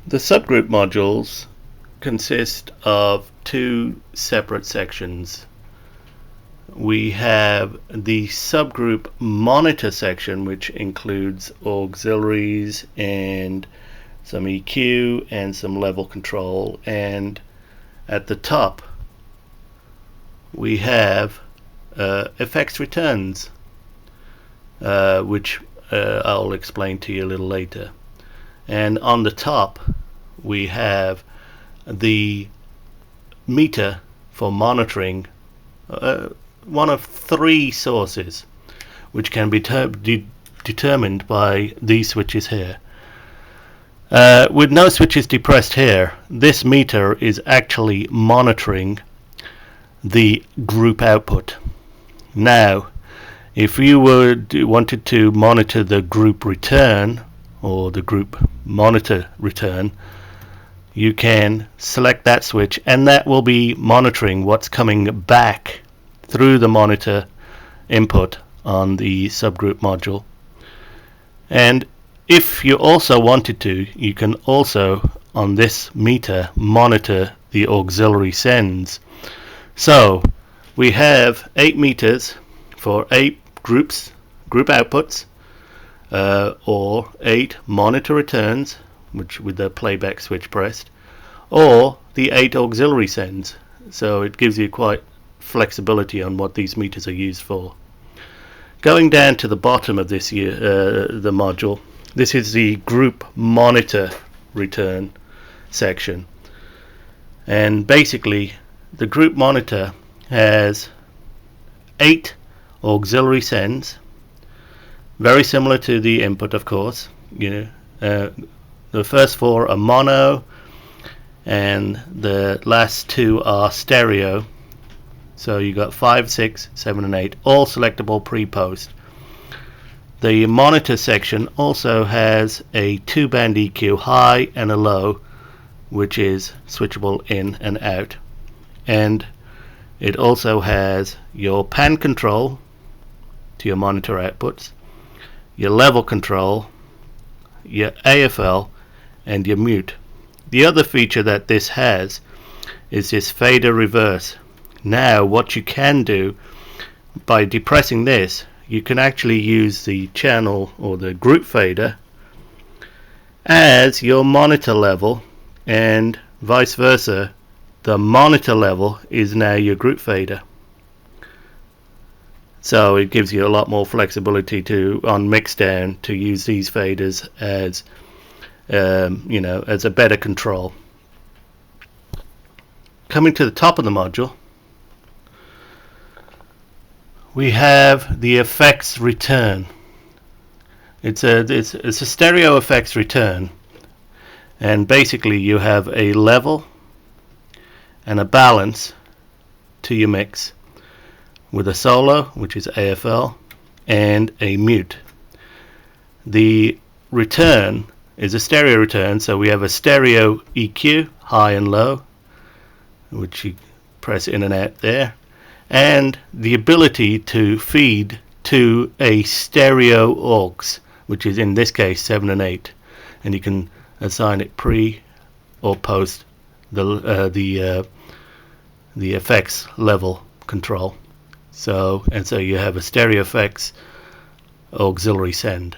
The subgroup modules consist of two separate sections. We have the subgroup monitor section, which includes auxiliaries and some EQ and some level control, and at the top we have effects returns, which I'll explain to you a little later. And on the top we have the meter for monitoring, one of three sources, which can be determined by these switches here. With no switches depressed here, this meter is actually monitoring the group output. Now, if you wanted to monitor the group return or the group monitor return, you can select that switch, and that will be monitoring what's coming back through the monitor input on the subgroup module. And if you also wanted to, you can also on this meter monitor the auxiliary sends. So we have 8 meters for 8 group outputs, or 8 monitor returns, which with the playback switch pressed, or the 8 auxiliary sends. So it gives you quite flexibility on what these meters are used for. Going down to the bottom of this the module, this is the group monitor return section, and basically the group monitor has 8 auxiliary sends, very similar to the input, of course. The first 4 are mono and the last 2 are stereo. So you got 5, 6, 7 and 8, all selectable pre-post. The monitor section also has a 2-band EQ high and a low, which is switchable in and out. And it also has your pan control to your monitor outputs, your level control, your AFL, and your mute. The other feature that this has is this fader reverse. Now what you can do by depressing this, you can actually use the channel or the group fader as your monitor level, and vice versa. The monitor level is now your group fader. So it gives you a lot more flexibility on mixdown to use these faders as as a better control. Coming to the top of the module, we have the effects return. It's a stereo effects return, and basically you have a level and a balance to your mix, with a solo, which is AFL, and a mute. The return is a stereo return, so we have a stereo EQ, high and low, which you press in and out there, and the ability to feed to a stereo aux, which is in this case 7 and 8, and you can assign it pre or post the effects level control. So you have a stereo effects auxiliary send.